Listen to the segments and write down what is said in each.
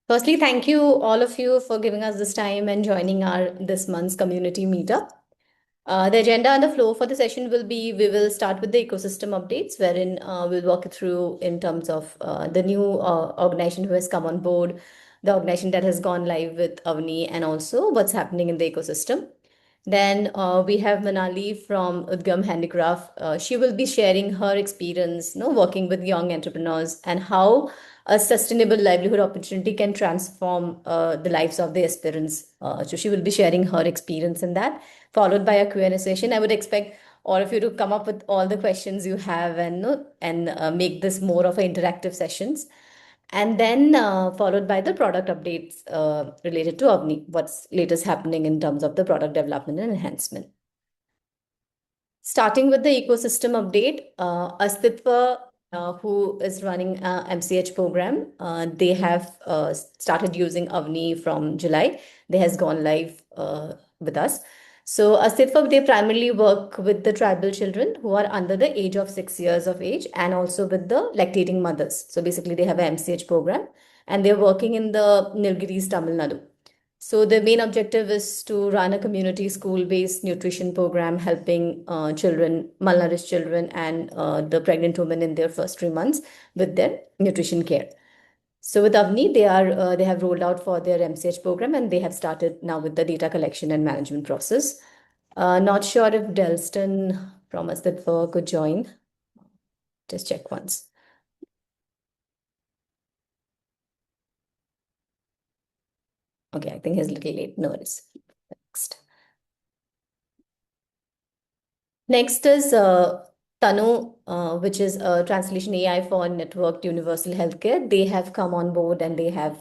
Firstly, thank you all of you for giving us this time and joining our this month's community meetup. The agenda and the flow for the session will be we will start with the ecosystem updates, wherein we'll walk you through in terms of the new organization who has come on board, the organization that has gone live with Avni, and also what's happening in the ecosystem. Then we have Manali from Udgam Handicraft. She will be sharing her experience, working with young entrepreneurs and how a sustainable livelihood opportunity can transform the lives of the aspirants. So she will be sharing her experience in that, followed by a Q&A session. I would expect all of you to come up with all the questions you have and make this more of an interactive sessions. And then followed by the product updates related to Avni, what's latest happening in terms of the product development and enhancement. Starting with the ecosystem update, Astitva, who is running MCH program, they have started using Avni from July. They has gone live with us. So Astitva, they primarily work with the tribal children who are under the age of 6 years of age and also with the lactating mothers. So basically they have an MCH program and they're working in the Nilgiris, Tamil Nadu. So the main objective is to run a community school-based nutrition program helping children, malnourished children, and the pregnant women in their first 3 months with their nutrition care. So with Avni, they have rolled out for their MCH program and they have started now with the data collection and management process. Not sure if Delston from Astitva could join. Just check once. Okay, I think he's a little late. No worries. Next. Next is Tanu, which is a translation AI for networked universal healthcare. They have come on board and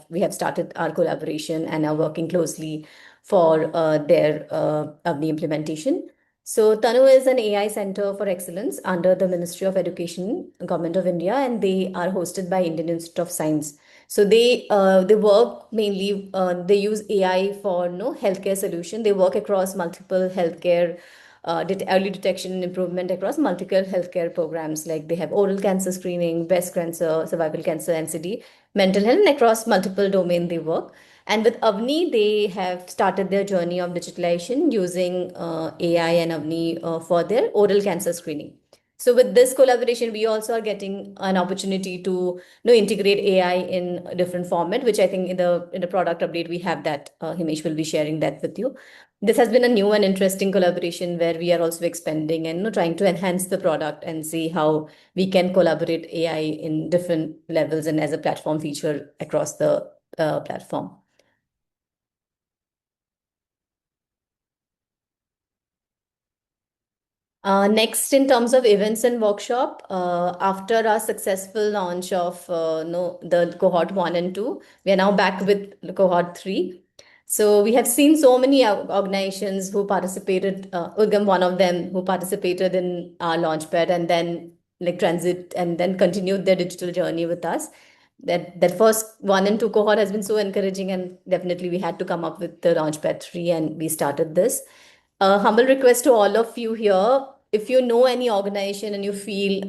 we have started our collaboration and are working closely for their of the implementation. So Tanu is an AI center for excellence under the Ministry of Education, Government of India, and they are hosted by Indian Institute of Science. So they work mainly they use AI for no healthcare solution. They work across multiple healthcare early detection and improvement across multiple healthcare programs. Like they have oral cancer screening, breast cancer, cervical cancer, NCD, mental health, and across multiple domain they work. And with Avni, they have started their journey of digitalization using AI and Avni for their oral cancer screening. So with this collaboration, we also are getting an opportunity to integrate AI in a different format, which I think in the product update we have that. Himesh will be sharing that with you. This has been a new and interesting collaboration where we are also expanding and trying to enhance the product and see how we can collaborate AI in different levels and as a platform feature across the platform. Next, in terms of events and workshop, after our successful launch of no the cohort 1 and 2, we are now back with the cohort 3. So we have seen so many organizations who participated. Udgam, one of them, who participated in our launchpad and then like transit and then continued their digital journey with us. That first 1 and 2 cohort has been so encouraging, and definitely we had to come up with the launchpad 3, and we started this. A humble request to all of you here. If you know any organization and you feel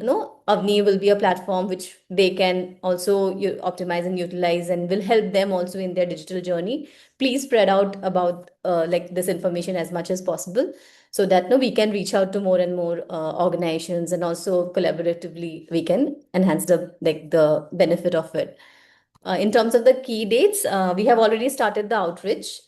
Avni will be a platform which they can also optimize and utilize and will help them also in their digital journey, please spread out about like this information as much as possible so that we can reach out to more and more organizations, and also collaboratively we can enhance the benefit of it. In terms of the key dates, we have already started the outreach.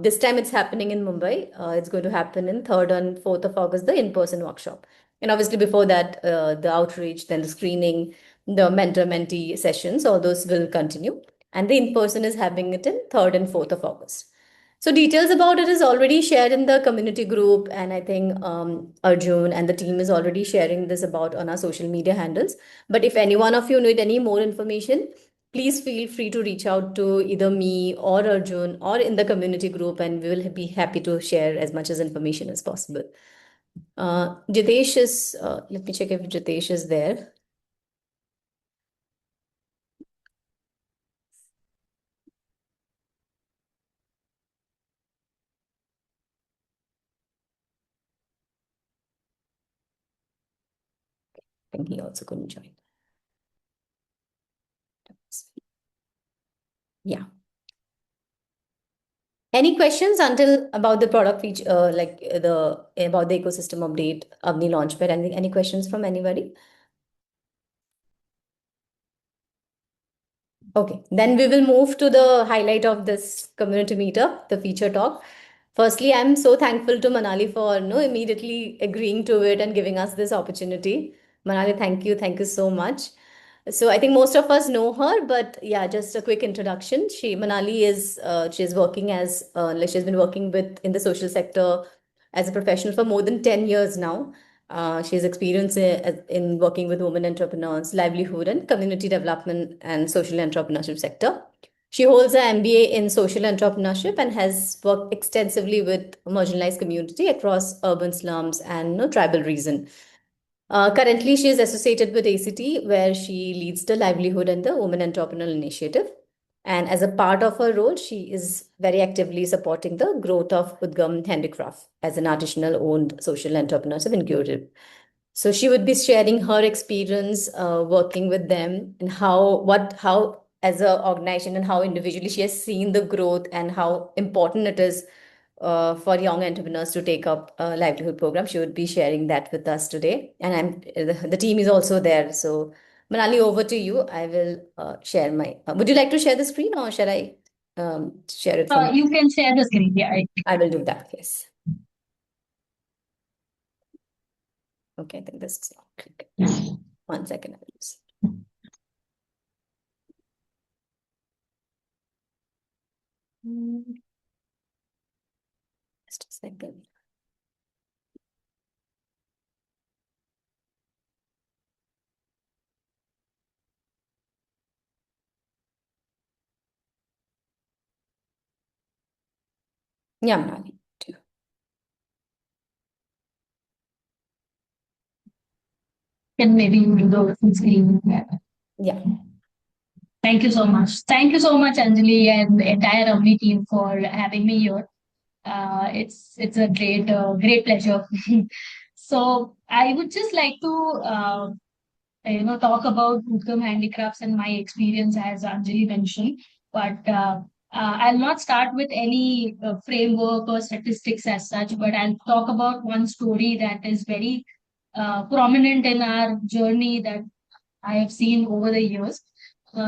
This time it's happening in Mumbai. It's going to happen in 3rd and 4th of August, the in-person workshop. And obviously before that, the outreach, then the screening, the mentor-mentee sessions, all those will continue. And the in-person is having it in 3rd and 4th of August. So details about it is already shared in the community group, and I think Arjun and the team is already sharing this about on our social media handles. But if any one of you need any more information, please feel free to reach out to either me or Arjun or in the community group, and we will be happy to share as much as information as possible. Jitesh is, let me check if Jitesh is there. I think he also couldn't join. Yeah. Any questions until about the product feature, like the about the ecosystem update, Avni Launchpad? Any questions from anybody? Okay, then we will move to the highlight of this community meetup, the feature talk. Firstly, I'm so thankful to Manali for no immediately agreeing to it and giving us this opportunity. Manali, thank you so much. So I think most of us know her, but yeah, just a quick introduction. Manali is she's working as like she's been working with in the social sector as a professional for more than 10 years now. She has experience in working with women entrepreneurs, livelihood, and community development and social entrepreneurship sector. She holds an MBA in social entrepreneurship and has worked extensively with marginalized community across urban slums and tribal region. Currently, she is associated with ACT, where she leads the livelihood and the women entrepreneurial initiative. And as a part of her role, she is very actively supporting the growth of Udgam Handicrafts as an artisanal owned social entrepreneurship incubator. So she would be sharing her experience working with them and how as a organization and how individually she has seen the growth and how important it is for young entrepreneurs to take up a livelihood program. She would be sharing that with us today, and the team is also there. So Manali, over to you. I will share my. Would you like to share the screen, or shall I share it from? You can share the screen. Yeah. I will do that. Yes. Okay. I think this is not click. 1 second. I will use. Just a second. Yeah, Manali. Too. Can maybe you do the full screen. Yeah. Thank you so much. Thank you so much, Anjali, and the entire Avni team for having me here. It's a great pleasure. So I would just like to talk about Udgam Handicrafts and my experience as Anjali mentioned. But I'll not start with any framework or statistics as such, but I'll talk about one story that is very prominent in our journey that I have seen over the years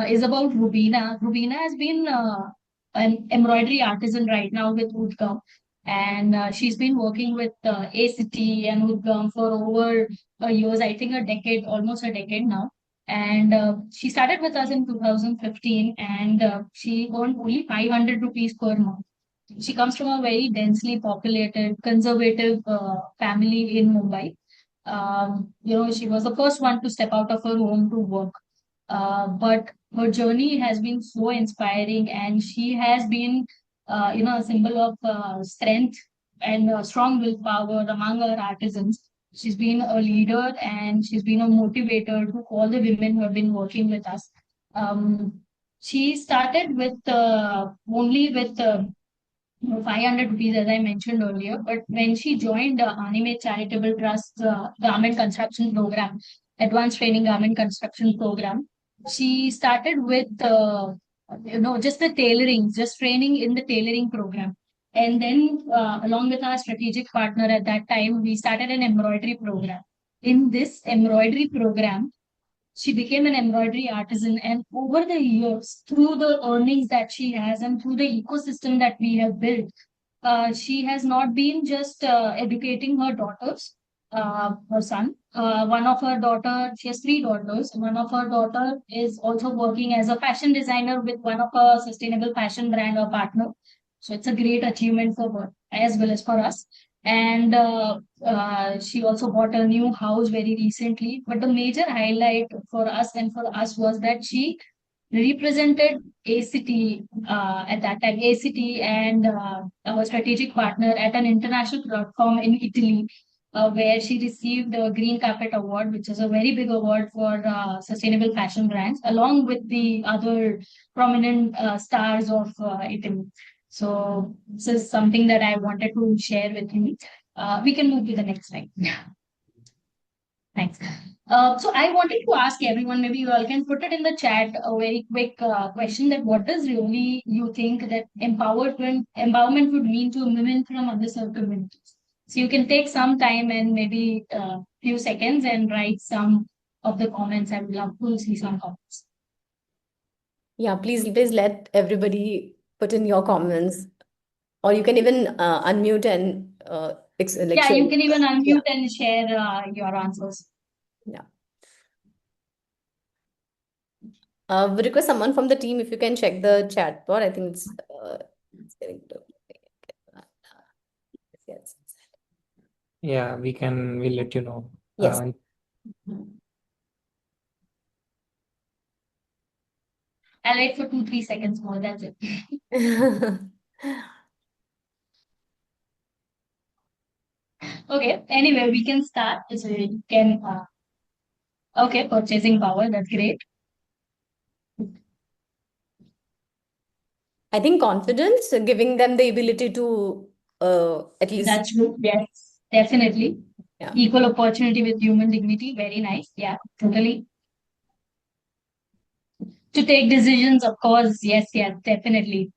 is about Rubina. Rubina has been an embroidery artisan right now with Udgam, and she's been working with ACT and Udgam for over years, I think a decade, almost a decade now. And she started with us in 2015, and she earned only 500 rupees per month. She comes from a very densely populated, conservative family in Mumbai. She was the first one to step out of her home to work. But her journey has been so inspiring, and she has been, a symbol of strength and strong willpower among our artisans. She's been a leader and she's been a motivator to all the women who have been working with us. Um, she started with only with 500 rupees, as I mentioned earlier. But when she joined the Anime Charitable Trust Garment Construction Program, Advanced Training Garment Construction Program, she started with, just the tailoring, just training in the tailoring program. And then, along with our strategic partner at that time, we started an embroidery program. In this embroidery program, she became an embroidery artisan, and over the years, through the earnings that she has and through the ecosystem that we have built, she has not been just educating her daughters, her son. One of her daughter, she has three daughters. One of her daughter is also working as a fashion designer with one of her sustainable fashion brand or partner. So it's a great achievement for her as well as for us. And she also bought a new house very recently. But the major highlight for us and for us was that she represented ACT at that time, ACT and our strategic partner at an international platform in Italy, where she received the Green Carpet Award, which is a very big award for sustainable fashion brands, along with the other prominent stars of Italy. So this is something that I wanted to share with you. We can move to the next slide. Thanks. So I wanted to ask everyone, maybe you all can put it in the chat, a very quick question that what does really you think that empowerment would mean to women from underserved communities? So you can take some time and maybe few seconds and write some of the comments. I would love to see some comments. Yeah, please let everybody put in your comments, or you can even unmute and like Yeah, share. you can even Yeah, unmute and share your answers. yeah. We request someone from the team if you can check the chat board. I think it's getting to. Yes. Yeah, we'll let you know. Yes. I'll wait for 2-3 seconds more. That's it. Okay. Anyway, we can start. So you can. Okay, purchasing power. That's great. I think confidence, giving them the ability to at least, That's true. Yes, definitely. yeah. Equal opportunity with human dignity. Very nice. Yeah, totally. To take decisions, of course. Yes, yes, definitely.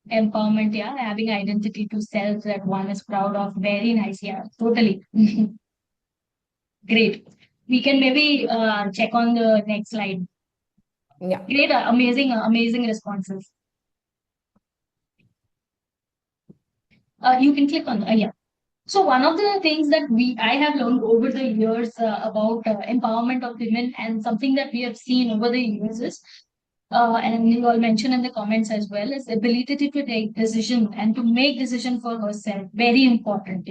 Empowerment. Yeah, having identity to self that one is proud of. Very nice. Yeah, totally. Great. We can maybe check on the next slide. Yeah. Great, amazing responses. You can click on. Yeah. So one of the things that I have learned over the years about empowerment of women, and something that we have seen over the years is, and you all mentioned in the comments as well, is ability to take decision and to make decision for herself. Very important,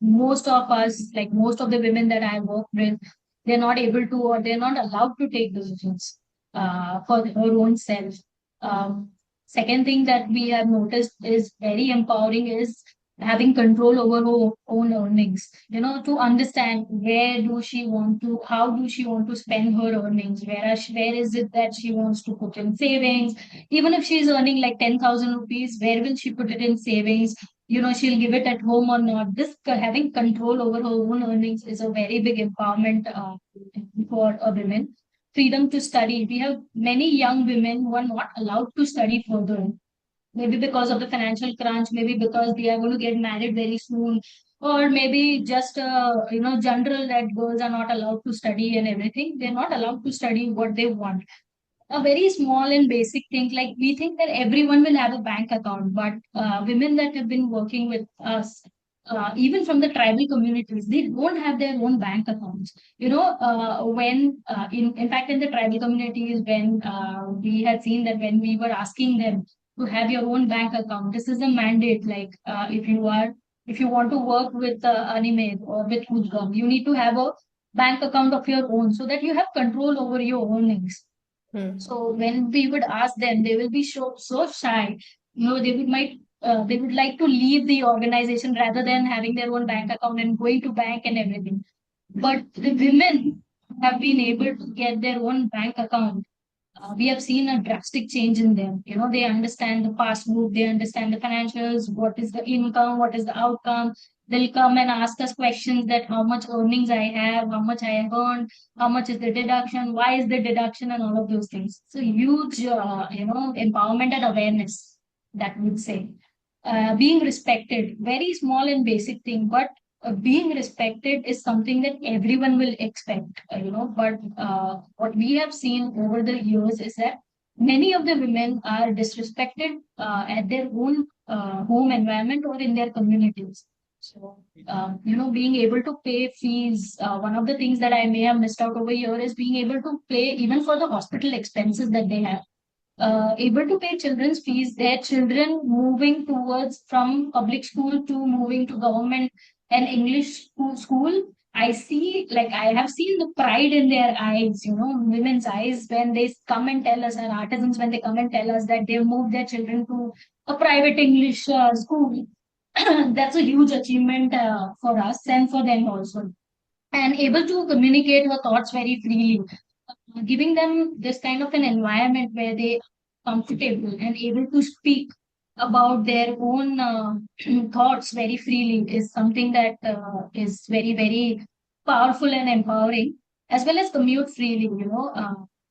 most of us, like most of the women that I work with, they're not able to, or they're not allowed to take decisions for her own self. Um, Second thing that we have noticed is very empowering is having control over her own earnings, to understand where do she want to, how do she want to spend her earnings, where is it that she wants to put in savings. Even if she's earning like 10,000 rupees, where will she put it in savings? She'll give it at home or not. Having control over her own earnings is a very big empowerment for a woman. Freedom to study. We have many young women who are not allowed to study further, maybe because of the financial crunch, maybe because they are going to get married very soon, or maybe just general that girls are not allowed to study and everything. They're not allowed to study what they want. A very small and basic thing, like we think that everyone will have a bank account, but women that have been working with us, even from the tribal communities, they don't have their own bank accounts. When in fact in the tribal communities, when we had seen that when we were asking them to have your own bank account, this is a mandate. Like if you want to work with anime or with Udgam, you need to have a bank account of your own so that you have control over your earnings. So when we would ask them, they will be so shy. They would like to leave the organization rather than having their own bank account and going to bank and everything. But the women have been able to get their own bank account. We have seen a drastic change in them. They understand the passbook, they understand the financials, what is the income, what is the outcome. They'll come and ask us questions that how much earnings I have, how much I have earned, how much is the deduction, why is the deduction, and all of those things. So huge, empowerment and awareness, that would say. Being respected, very small and basic thing, but being respected is something that everyone will expect, but what we have seen over the years is that many of the women are disrespected at their own home environment or in their communities. So, being able to pay fees, one of the things that I may have missed out over here is being able to pay even for the hospital expenses that they have, able to pay children's fees, their children moving towards from public school to moving to government and English school. I see, like, I have seen the pride in their eyes, women's eyes when they come and tell us, and artisans when they come and tell us that they've moved their children to a private English school. That's a huge achievement for us and for them also. And able to communicate her thoughts very freely, giving them this kind of an environment where they are comfortable and able to speak about their own thoughts very freely is something that is very, very powerful and empowering, as well as commute freely.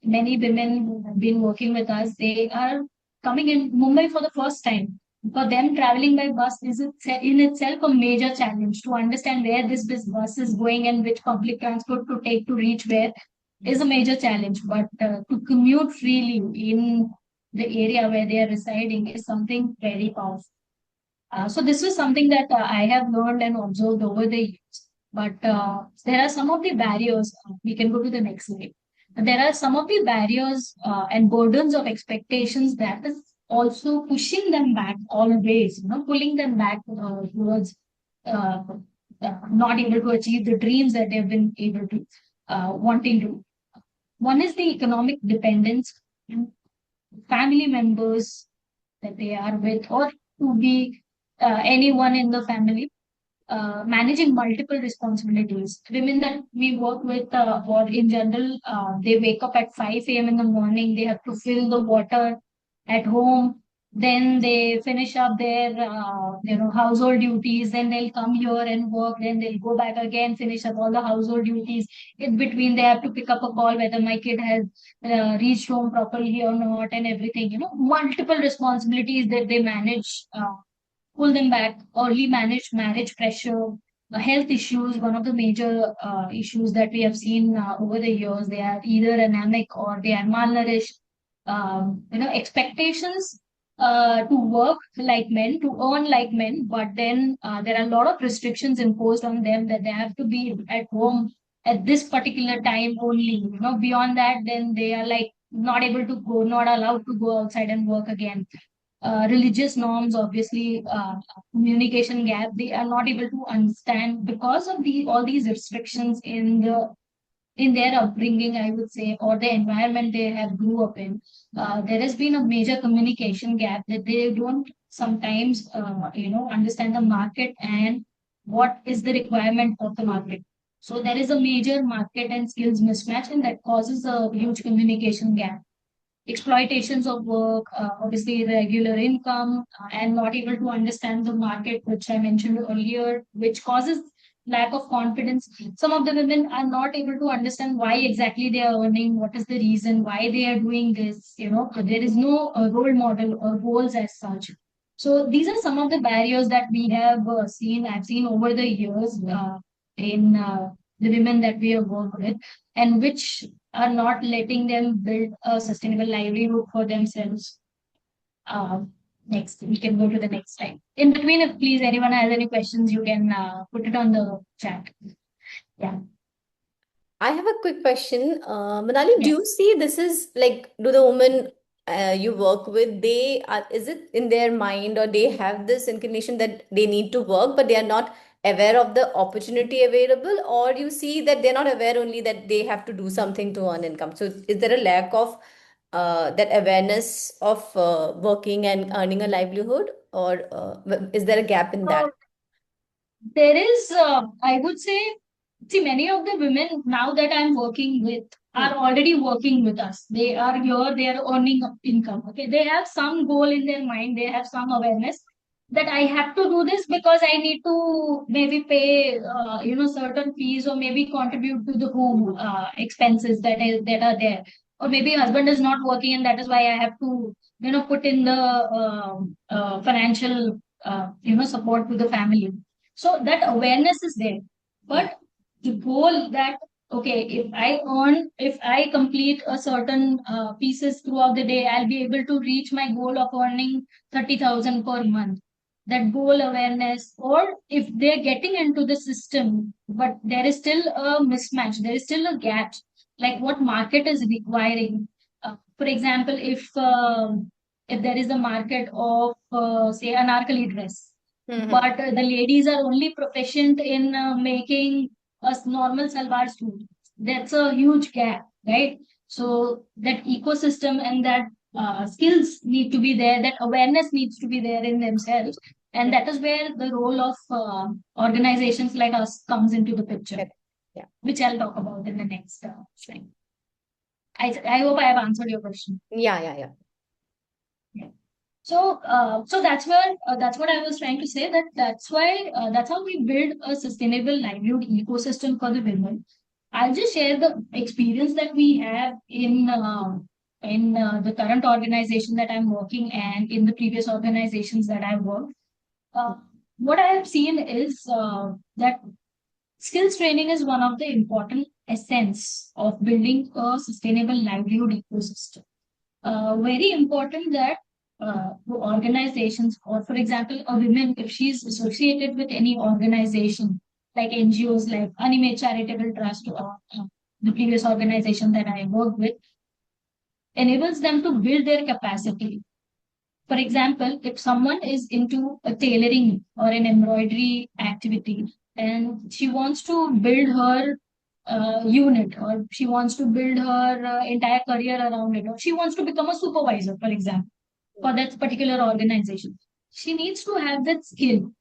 Many women who have been working with us, they are coming in Mumbai for the first time. For them, traveling by bus is in itself a major challenge. To understand where this bus is going and which public transport to take to reach where is a major challenge. But to commute freely in the area where they are residing is something very powerful. So this was something that I have learned and observed over the years. But there are some of the barriers. We can go to the next slide. There are some of the barriers and burdens of expectations that is also pushing them back always, pulling them back towards uh, not able to achieve the dreams that they've been able to wanting to. One is the economic dependence, family members that they are with, or to be anyone in the family, managing multiple responsibilities. Women that we work with, or in general, they wake up at 5 a.m. in the morning, they have to fill the water at home. Then they finish up their, household duties. Then they'll come here and work. Then they'll go back again, finish up all the household duties. In between, they have to pick up a call whether my kid has reached home properly or not, and everything. Multiple responsibilities that they manage. Pull them back, early marriage pressure, health issues. One of the major issues that we have seen over the years, they are either anemic or they are malnourished. Expectations to work like men, to earn like men, but then there are a lot of restrictions imposed on them that they have to be at home at this particular time only. Beyond that, then they are like not able to go, not allowed to go outside and work again. Religious norms, obviously, communication gap. They are not able to understand because of all these restrictions in their upbringing, I would say, or the environment they have grew up in. There has been a major communication gap that they don't sometimes, understand the market and what is the requirement of the market. So there is a major market and skills mismatch, and that causes a huge communication gap. Exploitations of work, obviously regular income, and not able to understand the market, which I mentioned earlier, which causes lack of confidence. Some of the women are not able to understand why exactly they are earning, what is the reason why they are doing this. There is no role model or goals as such. So these are some of the barriers that we have I've seen over the years in the women that we have worked with, and which are not letting them build a sustainable livelihood for themselves. Next, we can go to the next slide. In between, if please anyone has any questions, you can put it on the chat. Yeah. I have a quick question. Manali, do Yes. you see this is like, do the women you work with, is it in their mind or they have this inclination that they need to work, but they are not aware of the opportunity available, or you see that they're not aware only that they have to do something to earn income? So is there a lack of that awareness of working and earning a livelihood, or is there a gap in that? So there is, I would say, see, many of the women now that I'm working with Hmm. are already working with us. They are here, they are earning income. Okay. They have some goal in their mind, they have some awareness that I have to do this because I need to maybe pay, certain fees, or maybe contribute to the home expenses that are there. Or maybe husband is not working and that is why I have to, put in the financial, support to the family. So that awareness is there. But the goal that, okay, if I complete a certain pieces throughout the day, I'll be able to reach my goal of earning 30,000 per month. That goal awareness, or if they're getting into the system, but there is still a mismatch, there is still a gap, like what market is requiring. For example, if there is a market of, say, anarkali dress, Hmm. but the ladies are only proficient in making a normal salwar suit. That's a huge gap, right? So that ecosystem and that skills need to be there, that awareness needs to be there in themselves. And that is where the role of organizations like us comes into the picture, Yeah. Yeah. which I'll talk about in the next slide. I hope I have answered your question. Yeah. Yeah. Yeah. Yeah. So that's where that's what I was trying to say. That's why that's how we build a sustainable livelihood ecosystem for the women. I'll just share the experience that we have in the current organization that I'm working and in the previous organizations that I've worked. Uh, what I have seen is that skills training is one of the important essence of building a sustainable livelihood ecosystem. Very important that to organizations, or for example, a woman, if she's associated with any organization like NGOs like Anime Charitable Trust or the previous organization that I worked with, enables them to build their capacity. For example, if someone is into a tailoring or an embroidery activity and she wants to build her unit, or she wants to build her entire career around it, or she wants to become a supervisor, for example, for that particular organization, she needs to have that skill.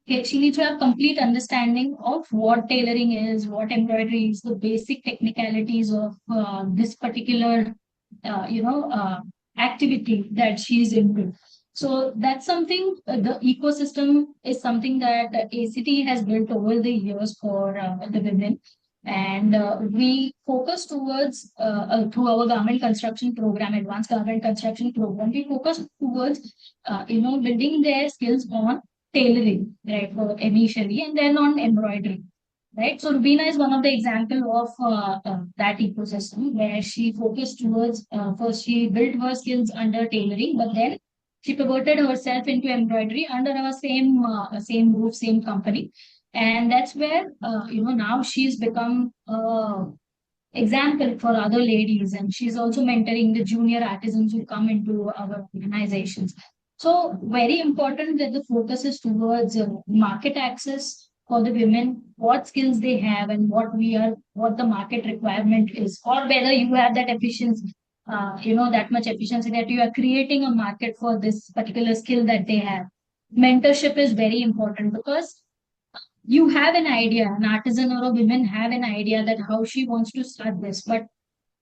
Okay, she needs to have complete understanding of what tailoring is, what embroidery is, the basic technicalities of this particular, activity that she's into. So that's something. The ecosystem is something that ACT has built over the years for the women, and we focus towards through our garment construction program, advanced garment construction program. We focus towards building their skills on tailoring, right, for initially, and then on embroidery, right? So Rubina is one of the example of that ecosystem where she focused towards, first she built her skills under tailoring, but then she pivoted herself into embroidery under our same roof, same company. And that's where, now she's become example for other ladies, and she's also mentoring the junior artisans who come into our organizations. So very important that the focus is towards market access for the women, what skills they have and what the market requirement is, or whether you have that efficiency, that much efficiency that you are creating a market for this particular skill that they have. Mentorship is very important because you have an idea, an artisan or a woman have an idea that how she wants to start this, but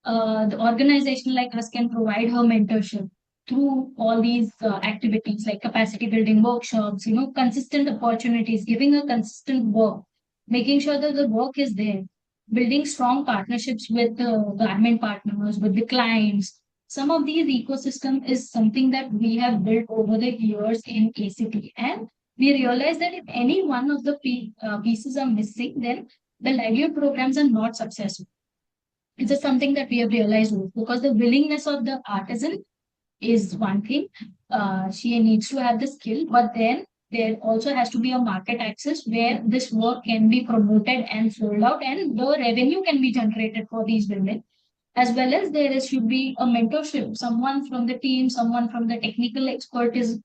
the organization like us can provide her mentorship through all these activities like capacity building workshops, consistent opportunities, giving a consistent work, making sure that the work is there, building strong partnerships with garment partners, with the clients. Some of these ecosystem is something that we have built over the years in ACT, and we realize that if any one of the pieces are missing, then the livelihood programs are not successful. It's just something that we have realized because the willingness of the artisan is one thing. She needs to have the skill, but then there also has to be a market access where this work can be promoted and sold out, and the revenue can be generated for these women. As well as should be a mentorship, someone from the team, someone from the technical expertise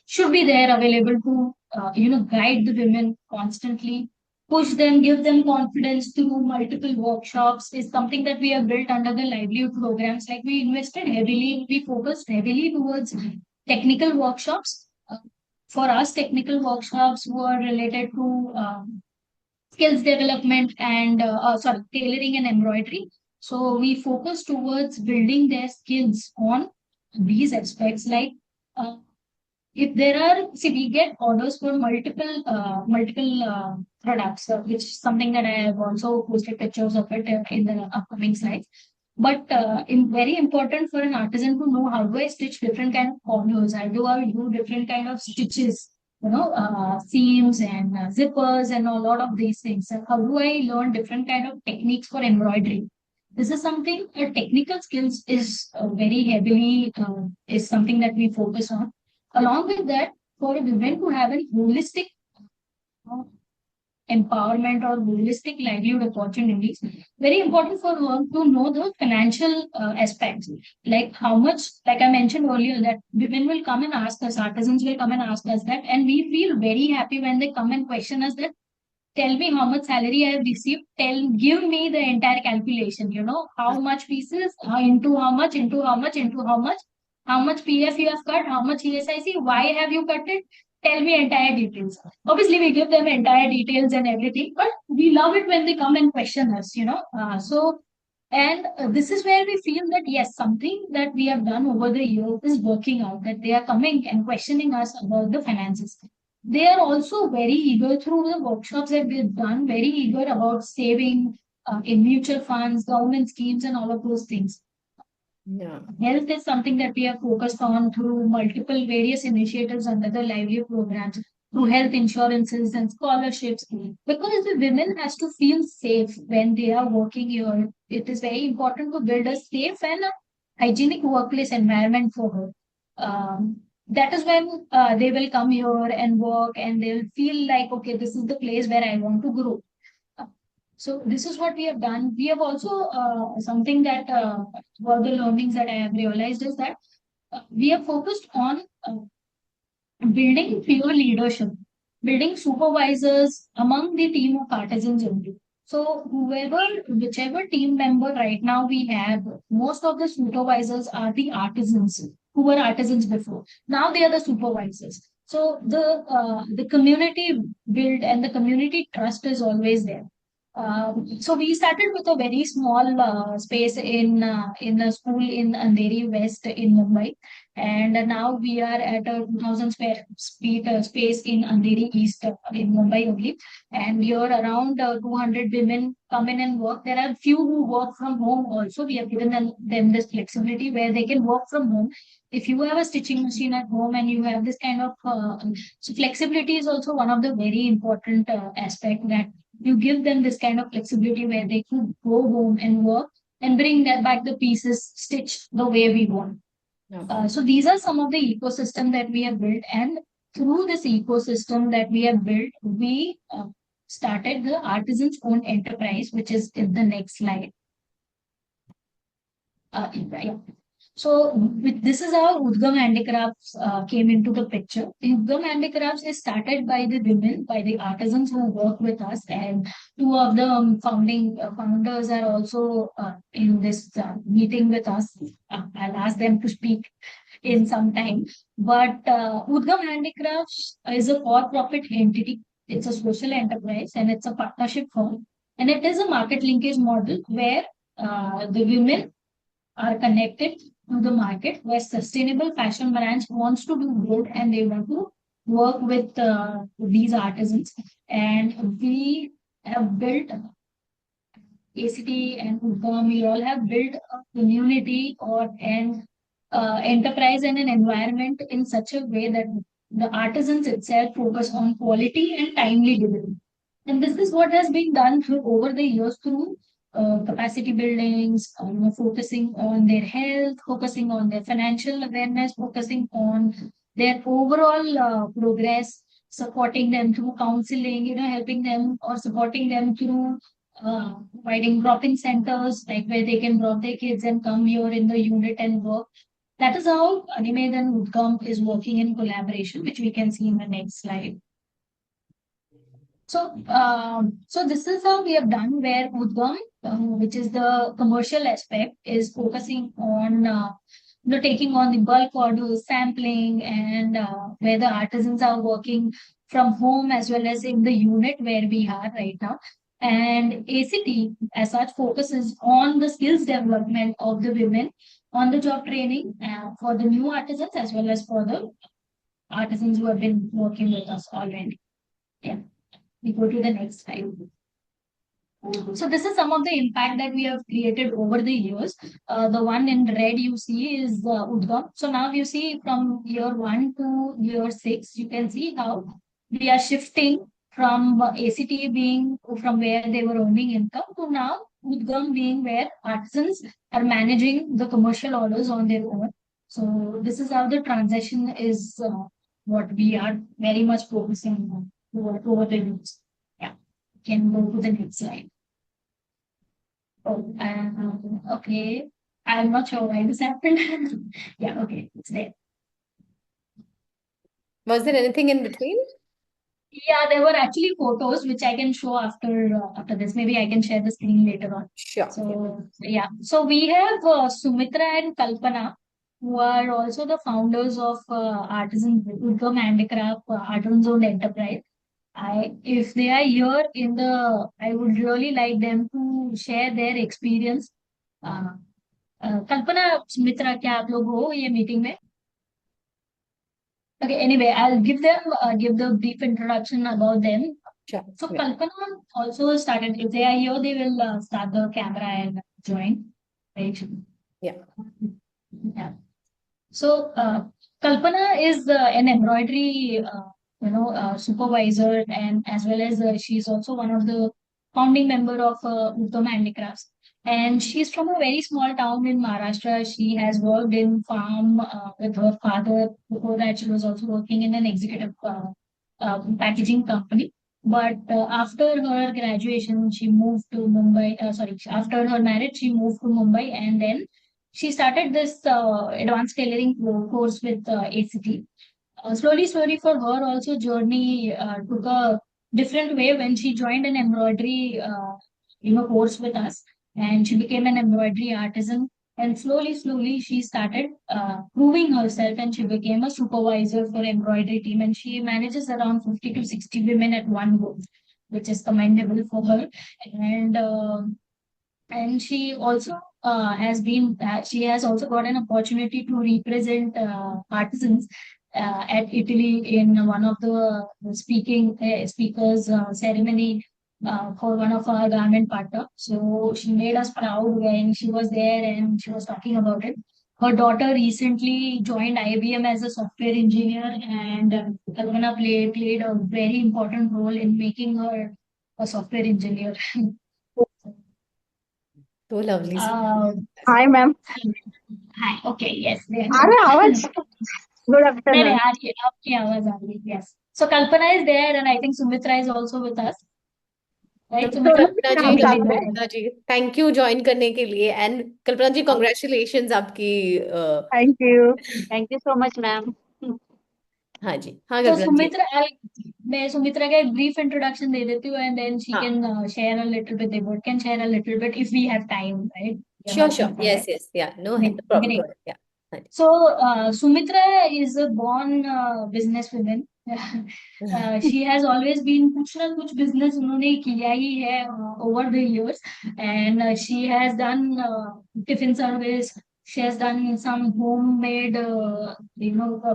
should be there available to guide the women constantly, push them, give them confidence through multiple workshops is something that we have built under the livelihood programs. Like we focused heavily towards technical workshops. For us, technical workshops were related to skills development and tailoring and embroidery. So we focus towards building their skills on these aspects. Like if there are, see, we get orders for multiple products, which is something that I have also posted pictures of it in the upcoming slides. But very important for an artisan to know how do I stitch different kind of corners, how do I do different kind of stitches, seams and zippers and a lot of these things. And how do I learn different kind of techniques for embroidery? This is something, technical skills is very heavily, is something that we focus on. Along with that, for women to have a holistic uh, empowerment or holistic livelihood opportunities, very important for her to know the financial aspects. Like how much, like I mentioned earlier, that women will come and ask us, artisans will come and ask us that, and we feel very happy when they come and question us that, tell me how much salary I have received, give me the entire calculation, how much pieces, into how much, how much PF you have cut, how much ESIC, why have you cut it? Tell me entire details. Obviously, we give them entire details and everything, but we love it when they come and question us, so And this is where we feel that yes, something that we have done over the years is working out, that they are coming and questioning us about the finances. They are also very eager through the workshops that we've done, very eager about saving in mutual funds, government schemes, and all of those things. Yeah. Health is something that we have focused on through multiple various initiatives under the livelihood programs, through health insurances and scholarships, because the women has to feel safe when they are working here. It is very important to build a safe and a hygienic workplace environment for her. That is when they will come here and work, and they'll feel like, okay, this is the place where I want to grow. So this is what we have done. We have also something that one of the learnings that I have realized is that we have focused on building peer leadership, building supervisors among the team of artisans only. So whichever team member right now we have, most of the supervisors are the artisans who were artisans before. Now they are the supervisors. So the community build and the community trust is always there. So we started with a very small space in a school in Andheri West in Mumbai, and now we are at a 2,000 square feet space in Andheri East in Mumbai only. And here around 200 women come in and work. There are few who work from home also. We have given them this flexibility where they can work from home. If you have a stitching machine at home and you have this kind of so flexibility is also one of the very important aspect, that you give them this kind of flexibility where they can go home and work and bring that back the pieces stitched the way we want. Yeah. So these are some of the ecosystem that we have built, and through this ecosystem that we have built, we started the artisan's own enterprise, which is in the next slide. Yeah. So this is how Udgam Handicrafts came into the picture. Udgam Handicrafts is started by the women, by the artisans who work with us, and two of the founding founders are also in this meeting with us. I'll ask them to speak in some time. But Udgam Handicrafts is a for-profit entity. It's a social enterprise and it's a partnership firm. And it is a market linkage model where the women are connected to the market, where sustainable fashion brands wants to do good and they want to work with these artisans. And we have built ACT and Udgam, we all have built a community or an enterprise and an environment in such a way that the artisans itself focus on quality and timely delivery. And this is what has been done through over the years through capacity buildings, focusing on their health, focusing on their financial awareness, focusing on their overall progress, supporting them through counseling, helping them or supporting them through providing drop-in centers, like where they can drop their kids and come here in the unit and work. That is how Animed and Udgam is working in collaboration, which we can see in the next slide. So this is how we have done, where Udgam, which is the commercial aspect, is focusing on taking on the bulk orders, sampling, and where the artisans are working from home as well as in the unit where we are right now. And ACT, as such, focuses on the skills development of the women, on the job training for the new artisans as well as for the artisans who have been working with us already. Yeah. We go to the next slide. So this is some of the impact that we have created over the years. The one in red you see is Udgam. So now you see from year 1 to year 6, you can see how we are shifting from ACT being from where they were earning income to now Udgam being where artisans are managing the commercial orders on their own. So this is how the transition is what we are very much focusing on over the years. Yeah, can go to the next slide. Oh, okay. I'm not sure why this happened. Yeah, okay, it's there. Was there anything in between? Yeah, there were actually photos which I can show after this. Maybe I can share the screen later on. Sure. So yeah, so we have Sumitra and Kalpana, who are also the founders of Artisan Udgam Handicraft Artisans Owned Enterprise. If they are here I would really like them to share their experience कल्पना, सुमित्रा, क्या आप लोग हो ये meeting में? Okay, anyway, I'll give the brief introduction about them. Sure. So Yeah. Kalpana also started. If they are here, they will start the camera and join. Right? Yeah. Yeah. So Kalpana is an embroidery, supervisor, and as well as she's also one of the founding member of Udgam Handicrafts. And she's from a very small town in Maharashtra. She has worked in farm with her father. Before that, she was also working in an executive packaging company. But after her graduation, she moved to Mumbai. After her marriage, she moved to Mumbai, and then she started this advanced tailoring course with ACT. Slowly, for her also journey took a different way when she joined an embroidery, course with us, and she became an embroidery artisan. And slowly, she started proving herself, and she became a supervisor for embroidery team. And she manages around 50 to 60 women at one go, which is commendable for her. And she also she has also got an opportunity to represent artisans at Italy in one of the speakers ceremony for one of our garment partner. So she made us proud when she was there and she was talking about it. Her daughter recently joined IBM as a software engineer, and Kalpana played a very important role in making her a software engineer. So lovely. Uh, Hi, ma'am. Hi. Okay. Yes. आ रहा है आवाज? Good नहीं नहीं, afternoon. आ रही है, आपकी आवाज आ रही है. Yes. So Kalpana is there, and I think Sumitra is also with us. तो Right, दोनों Sumitra? हैं हम साथ में. कल्पना जी, थैंक यू ज्वाइन करने के लिए. एंड कल्पना जी, कॉन्ग्रेचुलेशंस आपकी. Thank you. Thank you so much, ma'am. हाँ जी, हाँ So कल्पना जी. मैं सुमित्रा का एक brief introduction दे देती हूँ, and then she हाँ, can share a little bit. They both can share a little bit if we have time, right? We have sure much sure, more time, yes right? Yes, या no problem. Great. या हाँ So, Sumitra is a born businesswoman. She has always been कुछ ना कुछ business उन्होंने किया ही है over the years, and she has done tiffin service. She has done some homemade,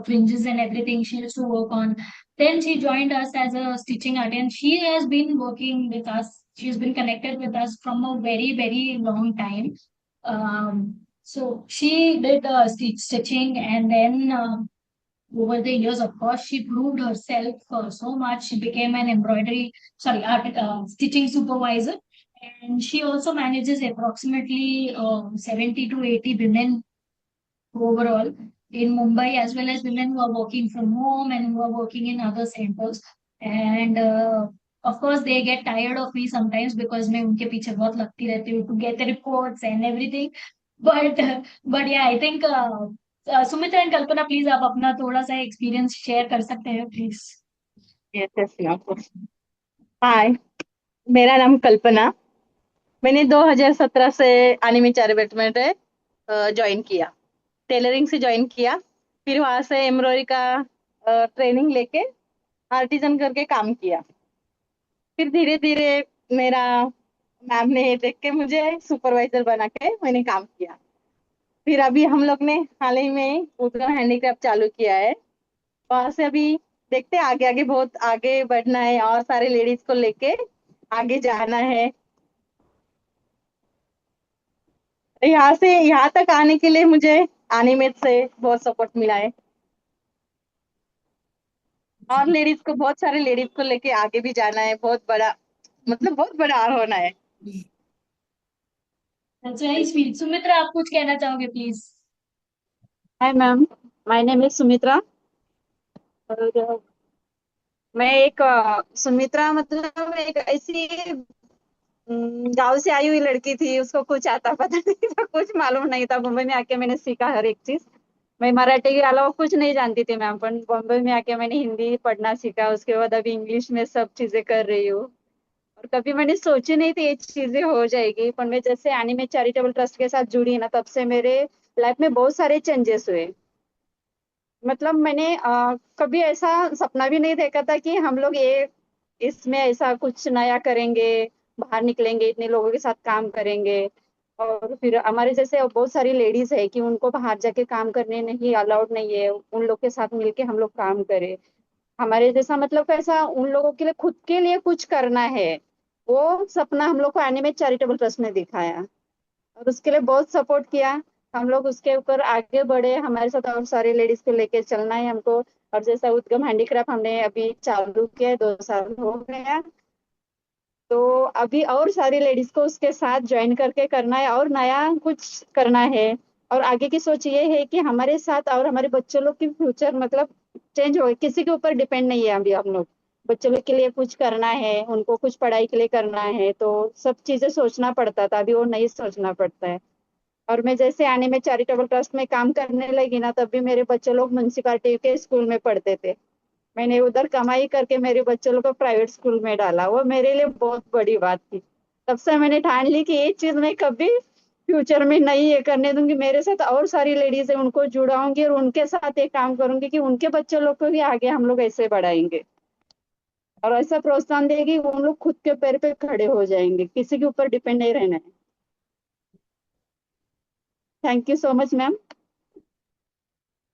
fringes and everything she used to work on. Then she joined us as a stitching artist, and she has been working with us. She's been connected with us from a very long time. So she did stitching, and then over the years, of course, she proved herself so much. She became an stitching supervisor, and she also manages approximately 70 to 80 women overall in Mumbai, as well as women who are working from home and who are working in other centers. And of course, they get tired of me sometimes because मैं उनके पीछे बहुत लगती रहती हूँ to get the reports and everything. But yeah, I think Sumitra and Kalpana, please आप अपना थोड़ा सा experience share कर सकते हैं, please. Yes, ma'am. Hi, मेरा नाम कल्पना. मैंने 2017 से एनिमी चैरिटी में ज्वाइन किया. टेलरिंग से ज्वाइन किया. फिर वहां से एम्ब्रॉयडरी का ट्रेनिंग लेके आर्टिजन करके काम किया. फिर धीरे धीरे मेरा मैम ने देख के मुझे सुपरवाइजर बना के मैंने काम किया. फिर अभी हम लोग ने हाल ही में उद्गम हैंडीक्राफ्ट चालू किया है. वहां से अभी देखते हैं, आगे आगे बहुत आगे बढ़ना है और सारे लेडीज को लेके आगे जाना है. यहाँ से यहाँ तक आने के लिए मुझे एनिमेट से बहुत सपोर्ट मिला है, और लेडीज को, बहुत सारे लेडीज को लेके आगे भी जाना है. बहुत बड़ा, मतलब बहुत बड़ा होना है. That's very sweet. सुमित्रा, आप कुछ कहना चाहोगे, please? Hi ma'am, my name is Sumitra. और मैं एक सुमित्रा मतलब एक ऐसी गांव से आई हुई लड़की थी. उसको कुछ आता पता नहीं था, कुछ मालूम नहीं था. मुंबई में आके मैंने सीखा हर एक चीज. मैं मराठी के अलावा कुछ नहीं जानती थी मैम, पर बॉम्बे में आके मैंने हिंदी पढ़ना सीखा. उसके बाद अभी इंग्लिश में सब चीजें कर रही हूँ. और कभी मैंने सोची नहीं थी ये चीजें हो जाएगी, पर मैं जैसे एनिमे चैरिटेबल ट्रस्ट के साथ जुड़ी ना, तब से मेरे लाइफ में बहुत सारे चेंजेस हुए. मतलब मैंने कभी ऐसा सपना भी नहीं देखा था कि हम लोग ये इसमें ऐसा कुछ नया करेंगे, बाहर निकलेंगे, इतने लोगों के साथ काम करेंगे. और फिर हमारे जैसे बहुत सारी लेडीज है कि उनको बाहर जाके काम करने नहीं अलाउड नहीं है, उन लोग के साथ मिलके हम लोग काम करें। हमारे जैसा मतलब कैसा उन लोगों के लिए खुद के लिए कुछ करना है, वो सपना हम लोग को एनिमे चैरिटेबल ट्रस्ट ने दिखाया और उसके लिए बहुत सपोर्ट किया। हम लोग उसके ऊपर आगे बढ़े, हमारे साथ और सारे लेडीज को लेके चलना है हमको। और जैसा उद्गम हैंडीक्राफ्ट हमने अभी चालू किया, 2 साल हो गया, तो अभी और सारी लेडीज को उसके साथ ज्वाइन करके करना है और नया कुछ करना है। और आगे की सोच ये है कि हमारे साथ और हमारे बच्चों लोग की फ्यूचर मतलब चेंज हो, किसी के ऊपर डिपेंड नहीं है अभी हम लोग। बच्चों लोग के लिए कुछ करना है, उनको कुछ पढ़ाई के लिए करना है, तो सब चीजें सोचना पड़ता था, अभी वो नहीं सोचना पड़ता है। और मैं जैसे आने में चैरिटेबल ट्रस्ट में काम करने लगी ना, तब भी मेरे बच्चे लोग म्यूनसिपालिटी के स्कूल में पढ़ते थे। मैंने उधर कमाई करके मेरे बच्चों लोग को प्राइवेट स्कूल में डाला, वो मेरे लिए बहुत बड़ी बात थी। तब से मैंने ठान ली कि ये चीज मैं कभी फ्यूचर में नहीं ये करने दूंगी। मेरे साथ और सारी लेडीज है, उनको जुड़ाऊंगी और उनके साथ एक काम करूंगी कि उनके बच्चे लोग को भी आगे हम लोग ऐसे बढ़ाएंगे और ऐसा प्रोत्साहन देगी वो लोग खुद के पैर पे खड़े हो जाएंगे, किसी के ऊपर डिपेंड नहीं रहना है। Thank you so much ma'am.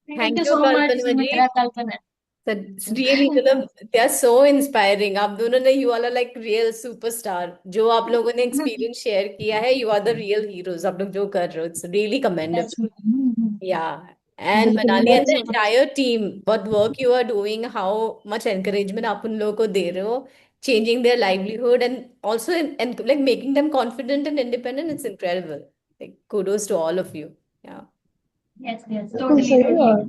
Thank thank you you so much Kalpana ji. Sumitra, Kalpana. That's really मतलब they are so inspiring। आप दोनों ने you all are like real superstar। जो आप लोगों ने experience share किया है, you are the real heroes। आप लोग जो कर रहे हो, it's really commendable। That's good। Yeah, and बिल्कुल, Manali and thank the you. entire team, what work you are doing, how much encouragement आप उन लोगों को दे रहे हो, changing their livelihood and also and like making them confident and independent, it's incredible। Like kudos to all of you। Yeah। Yes yes, बिल्कुल totally सही। Totally.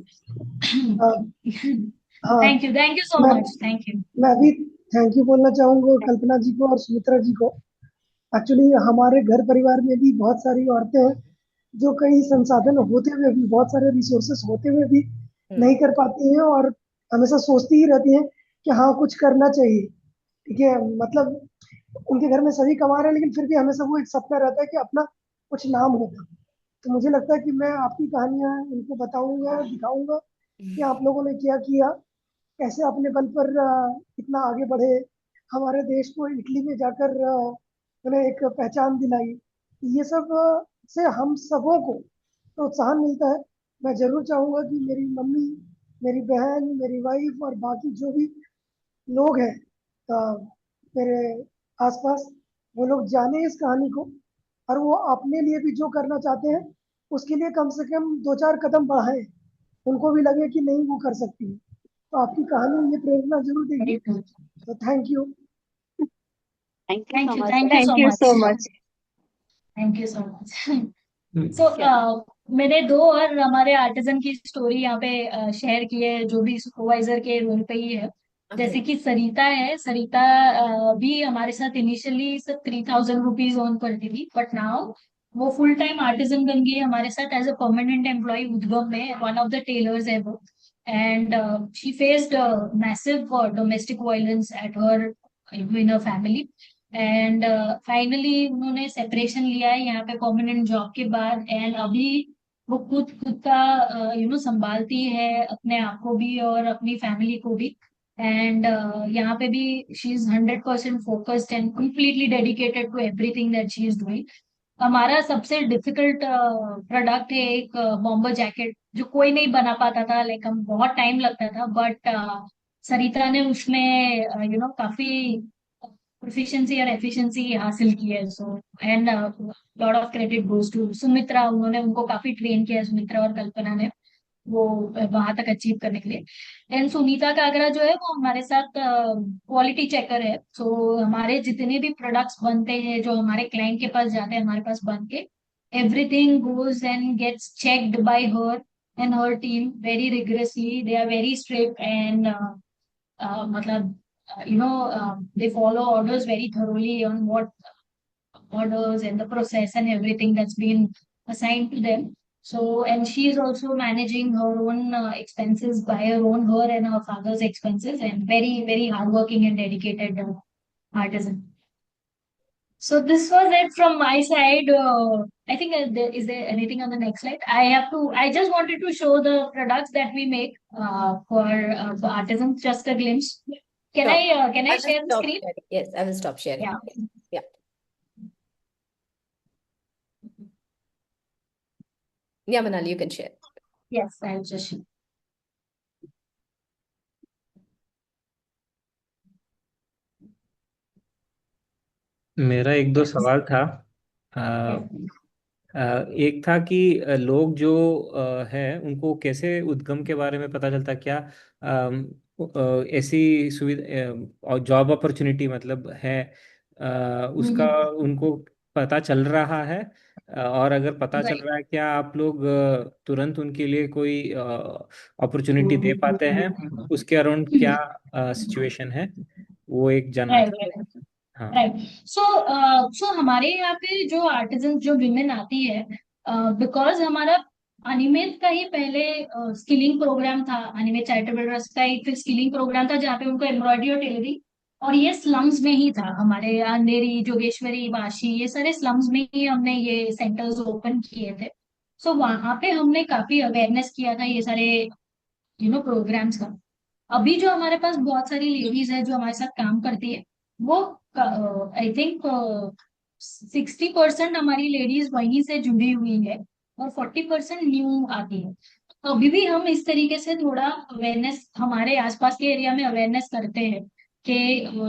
अ, हाँ, thank you सो मैं मच, थैंक यू। मैं भी थैंक यू बोलना चाहूंगा कल्पना जी को और सुमित्रा जी को। एक्चुअली हमारे घर परिवार में भी बहुत सारी औरतें हैं जो कई संसाधन होते हुए भी, बहुत सारे रिसोर्सेस होते हुए भी नहीं कर पाती हैं और हमेशा सोचती ही रहती हैं कि हाँ कुछ करना चाहिए। ठीक है, मतलब उनके घर में सभी कमा रहे हैं लेकिन फिर भी हमेशा वो एक सपना रहता है कि अपना कुछ नाम होगा। तो मुझे लगता है कि मैं आपकी कहानियां उनको बताऊंगा, दिखाऊंगा कि आप लोगों ने क्या किया, कैसे अपने बल पर इतना आगे बढ़े, हमारे देश को इटली में जाकर उन्हें एक पहचान दिलाई। ये सब से हम सबों को प्रोत्साहन मिलता है। मैं जरूर चाहूंगा कि मेरी मम्मी, मेरी बहन, मेरी वाइफ और बाकी जो भी लोग हैं मेरे आसपास, वो लोग जाने इस कहानी को और वो अपने लिए भी जो करना चाहते हैं उसके लिए कम से कम 2-4 कदम बढ़ाएं, उनको भी लगे कि नहीं वो कर सकती है। तो आपकी कहानी ये प्रेरणा जरूर देगी। Very good. तो thank you. Thank you thank so you, much thank sir. You so thank you much. So much. Thank you so much. Hmm, so चलो। मैंने दो और हमारे आर्टिजन की स्टोरी यहाँ पे शेयर की है, जो भी सुपरवाइजर के रोल पे ही है। Okay। जैसे कि सरिता है, सरिता भी हमारे साथ इनिशियली सिर्फ 3000 रुपीज अर्न करती थी, बट नाउ वो फुल टाइम आर्टिजन बन गई है हमारे साथ एज अ परमानेंट एम्प्लॉय उद्गम में, वन ऑफ द टेलर्स है वो। And she faced massive domestic violence at her in her family. And finally उन्होंने सेपरेशन लिया है यहाँ पे परमानेंट जॉब के बाद, एंड अभी वो खुद खुद का संभालती है अपने आप को भी और अपनी फैमिली को भी। एंड यहाँ पे भी she is 100% focused and completely dedicated to everything that she is doing. हमारा सबसे डिफिकल्ट प्रोडक्ट है एक बॉम्बर जैकेट, जो कोई नहीं बना पाता था, लाइक हम बहुत टाइम लगता था, बट सरिता ने उसमें काफी प्रोफिशिएंसी और एफिशिएंसी हासिल की है। So and lot of credit goes to Sumitra, उन्होंने उनको काफी ट्रेन किया है, सुमित्रा और कल्पना ने, वो वहां तक अचीव करने के लिए। एंड सुनीता कागरा जो है वो हमारे साथ क्वालिटी चेकर है। सो हमारे जितने भी प्रोडक्ट्स बनते हैं जो हमारे क्लाइंट के पास जाते हैं हमारे पास बन के, everything goes and gets checked by her and her team very rigorously. They are very strict and मतलब they follow orders very thoroughly on what orders and the process and everything that's been assigned to them. So, and she is also managing her own expenses by her own, her and her father's expenses, and very, very hardworking and dedicated artisan. So this was it from my side. I think is there anything on the next slide? I just wanted to show the products that we make for artisans, just a glimpse. Sure। Can I I will share the stop screen? sharing। Yes, I will stop sharing। Yeah. Yeah। Yeah, Manali, you can share. Yes, I'll just share. मेरा एक दो सवाल था। एक था कि लोग जो हैं उनको कैसे उद्गम के बारे में पता चलता, क्या ऐसी सुविधा और जॉब अपॉर्चुनिटी मतलब है उसका उनको पता चल रहा है? और अगर पता चल Right. रहा है, क्या आप लोग तुरंत उनके लिए कोई अपॉर्चुनिटी दे पाते हैं? उसके अराउंड क्या सिचुएशन है, वो एक जानना Right. था। हाँ। राइट। सो सो हमारे यहाँ पे जो आर्टिजन जो विमेन आती है, बिकॉज हमारा अनिमेट का ही पहले स्किलिंग प्रोग्राम था। अनिमेट चैरिटेबल ट्रस्ट का एक स्किलिंग प्रोग्राम था जहाँ पे उनको एम्ब्रॉयडरी और टेलरिंग, और ये स्लम्स में ही था। हमारे अंधेरी, जोगेश्वरी, वाशी, ये सारे स्लम्स में ही हमने ये सेंटर्स ओपन किए थे। सो वहां पे हमने काफी अवेयरनेस किया था ये सारे प्रोग्राम्स का। अभी जो हमारे पास बहुत सारी लेडीज है जो हमारे साथ काम करती है, वो आई थिंक 60% हमारी लेडीज वहीं से जुड़ी हुई है और 40% न्यू आती है। तो अभी भी हम इस तरीके से थोड़ा अवेयरनेस हमारे आसपास के एरिया में अवेयरनेस करते हैं कि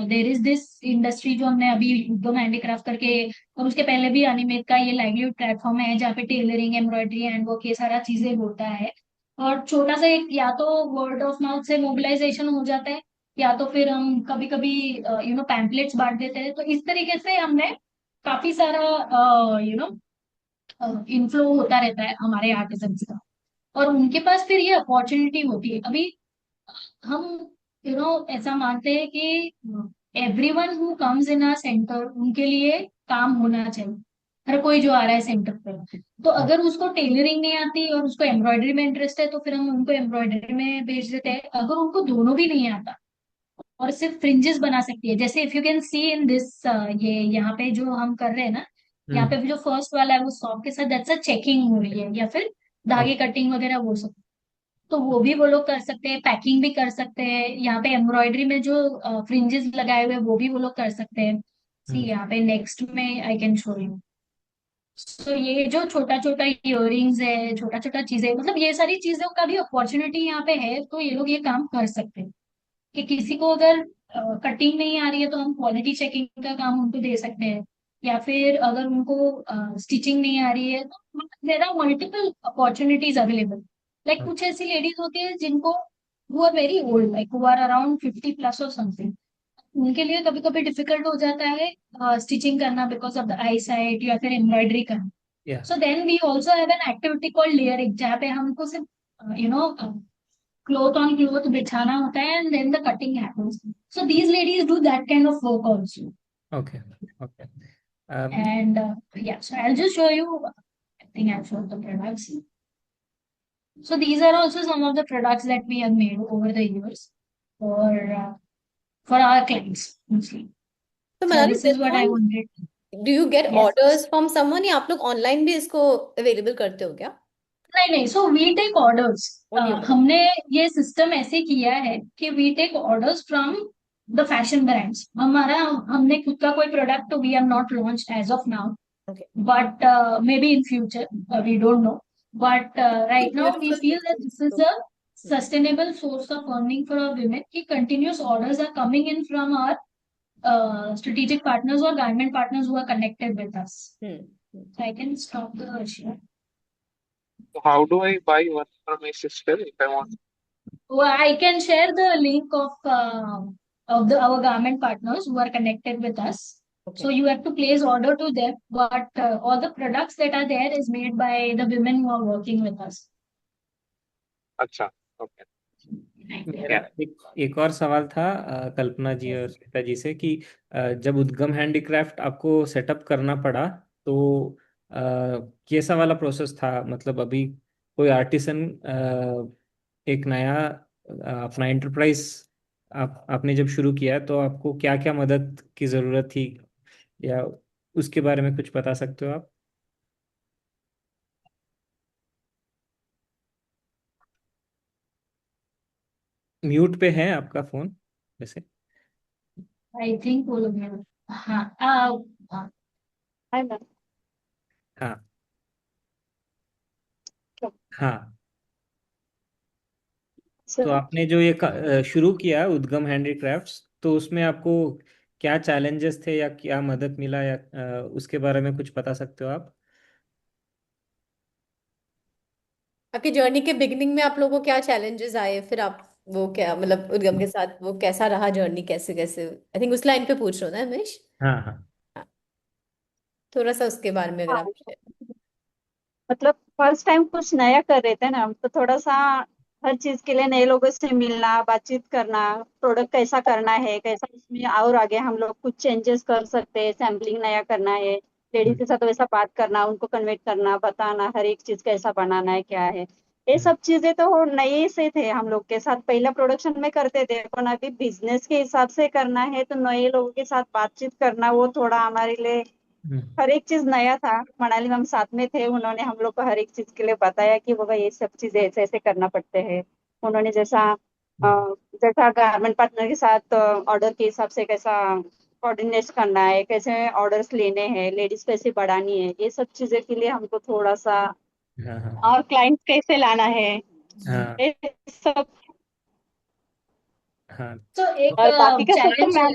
देर इज दिस इंडस्ट्री जो हमने अभी उद्गम हैंडीक्राफ्ट करके, और उसके पहले भी अनिमेट का ये लाइवलीहुड प्लेटफॉर्म है जहाँ पे टेलरिंग, एम्ब्रॉयडरी, हैंडवर्क, ये सारा चीजें होता है। और छोटा सा एक, या तो वर्ड ऑफ माउथ से मोबिलाइजेशन हो जाता है, या तो फिर हम कभी कभी पैम्पलेट्स बांट देते हैं। तो इस तरीके से हमने काफी सारा इन्फ्लो होता रहता है हमारे आर्टिजन्स का, और उनके पास फिर ये अपॉर्चुनिटी होती है। अभी हम ऐसा मानते हैं कि everyone who comes in our centre, उनके लिए काम होना चाहिए। हर कोई जो आ रहा है सेंटर पे, तो अगर उसको टेलरिंग नहीं आती और उसको एम्ब्रॉयडरी में इंटरेस्ट है तो फिर हम उनको एम्ब्रॉयडरी में भेज देते हैं। अगर उनको दोनों भी नहीं आता और सिर्फ फ्रिंजेस बना सकती है, जैसे if you can see in this, ये यहाँ पे जो हम कर रहे हैं ना, यहाँ पे भी जो फर्स्ट वाला है वो सॉफ्ट के साथ दैट्स अ चेकिंग हो रही है, या फिर धागे कटिंग वगैरह वो सब। तो वो भी वो लोग कर सकते हैं, पैकिंग भी कर सकते हैं। यहाँ पे एम्ब्रॉयडरी में जो फ्रिंजेस लगाए हुए हैं वो भी वो लोग कर सकते हैं। सी यहाँ पे नेक्स्ट में आई कैन शो यू। तो ये जो छोटा छोटा इयररिंग्स है, छोटा छोटा चीजें, मतलब ये सारी चीजों का भी अपॉर्चुनिटी यहाँ पे है, तो ये लोग ये काम कर सकते हैं। कि किसी को अगर कटिंग नहीं आ रही है तो हम क्वालिटी चेकिंग का काम उनको दे सकते हैं, या फिर अगर उनको स्टिचिंग नहीं आ रही है तो there are multiple opportunities available. Like कुछ ऐसी लेडीज होती है जिनको, who are very old, like who are around 50+ और समथिंग, उनके लिए कभी कभी डिफिकल्ट हो जाता है स्टिचिंग करना because of the eye sight, या फिर एम्ब्रॉयडरी करना। या so then we also have an activity called layering, जहाँ पे हमको सिर्फ क्लोथ ऑन क्लोथ बिछाना होता है and then the cutting happens. So these ladies do that kind of work also. Okay okay. And yeah, so I'll just show you. I think I've showed the products. So these are also some of the products that we have made over the years for uh, for our clients mostly. तो So Manali, this this is what I one, wanted. Do you get Yes. Orders from someone, या आप लोग online भी इसको available करते हो क्या? नहीं नहीं, so we take orders. Only order. हमने ये सिस्टम ऐसे किया है कि we take orders from the fashion brands. हमारा, हमने खुद का कोई प्रोडक्ट तो we have not launch as of now, okay. but maybe in future, we don't know. But right now we beautiful, feel this that is this is a sustainable source of earning for our women. कि continuous orders are coming in from our strategic partners or government partners who are connected with us. So I can stop the share. How do I buy one from my sister if I want? Well, I can share the link of the our government partners who are connected with us. So okay. you have to place order to them, but all the products that are there is made by the women who are working with us. Acha, okay. मेरा Yeah. एक और सवाल था कल्पना जी और श्वेता जी से कि जब उद्गम हैंडीक्राफ्ट आपको सेटअप करना पड़ा तो अ, कैसा वाला प्रोसेस था? मतलब अभी कोई आर्टिसन एक नया अपना एंटरप्राइज आपने जब शुरू किया तो आपको क्या क्या मदद की ज़रूरत थी, या उसके बारे में कुछ बता सकते हो आप? म्यूट पे है आपका फोन वैसे। I think वो लोग हैं। हाँ, हाँ, Hi, ma'am. हाँ। हाँ, तो सर, आपने जो ये शुरू किया उद्गम हैंडीक्राफ्ट्स, तो उसमें आपको क्या चैलेंजेस थे या क्या मदद मिला, या उसके बारे में कुछ बता सकते हो आप? आपकी जर्नी के बिगिनिंग में आप लोगों को क्या चैलेंजेस आए, फिर आप वो क्या मतलब उद्गम के साथ वो कैसा रहा जर्नी, कैसे कैसे, आई थिंक उस लाइन पे पूछ रहे हो ना हमेश। हाँ हाँ। हाँ, थोड़ा सा उसके बारे में अगर हाँ, आप मतलब फर्स्ट टाइम कुछ नया कर रहे थे ना, तो थोड़ा सा हर चीज के लिए नए लोगों से मिलना, बातचीत करना, प्रोडक्ट कैसा करना है, कैसा उसमें और आगे हम लोग कुछ चेंजेस कर सकते हैं, सैम्पलिंग नया करना है, लेडीज के साथ वैसा बात करना, उनको कन्वेट करना, बताना हर एक चीज कैसा बनाना है, क्या है, ये सब चीजें तो नए से थे हम लोग के साथ। पहला प्रोडक्शन में करते थे, पर अभी बिजनेस के हिसाब से करना है तो नए लोगों के साथ बातचीत करना वो थोड़ा हमारे लिए हम्म, हर एक चीज नया था। मनाली मैम साथ में थे, उन्होंने हम लोग को हर एक चीज के लिए बताया कि बाबा ये सब चीजें ऐसे ऐसे करना पड़ते हैं। उन्होंने हम्म, जैसा गारमेंट पार्टनर के साथ ऑर्डर के हिसाब से कैसा कोऑर्डिनेट करना है, कैसे ऑर्डर्स लेने हैं, लेडीज कैसे बढ़ानी है, ये सब चीजें के लिए हमको थोड़ा सा, हाँ हाँ और क्लाइंट कैसे लाना है, हाँ ये सब। हाँ। तो एक और बाकी का सब तो challenge. Ma'am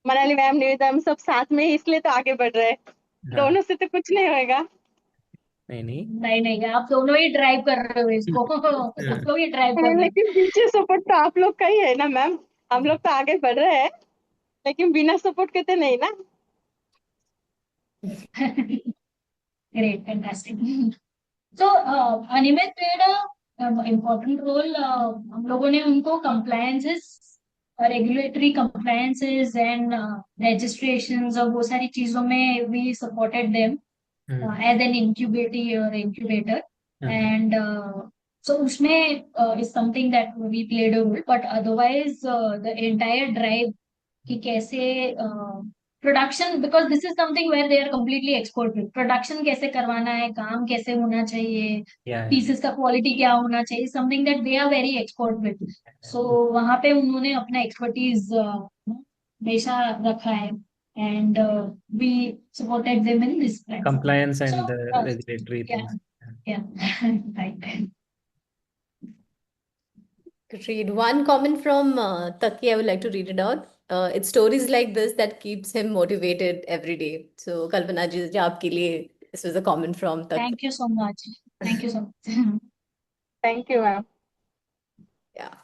Manali ma'am Niveda हम सब साथ में ही, इसलिए तो आगे बढ़ रहे हैं। हाँ, दोनों से तो कुछ नहीं होएगा। नहीं नहीं। नहीं नहीं, आप दोनों ही ड्राइव कर रहे हो इसको। आप लोग ही ड्राइव कर रहे लेकिन पीछे सपोर्ट तो आप लोग का ही है ना मैम। हम लोग तो आगे बढ़ रहे हैं, लेकिन बिना सपोर्ट के तो नहीं ना। हो। Great, fantastic. So, Animate played a important role. हम लोगों ने उनको compliances, regulatory compliances and registrations और वो सारी चीजों में we supported them hmm, as an incubator, हाँ and so उसमें is something that we played a role, but otherwise the entire drive कि कैसे production, because this is something where they are completely expert with production, कैसे करवाना है, काम कैसे होना चाहिए, क्या है। पीसेस का क्वालिटी क्या होना चाहिए, something that they are very expert with. So वहां पे उन्होंने अपना एक्सपर्टीज हमेशा रखा है, and we supported them in this platform. Compliance so and regulatory या things. Yeah right. read one comment from Taki. I would like to read it out. It's stories like this that keeps him motivated every day. So, Kalpana ji, ये आपके लिए this was a comment from Taki. Thank you so much, thank you so much. Thank you ma'am. Yeah.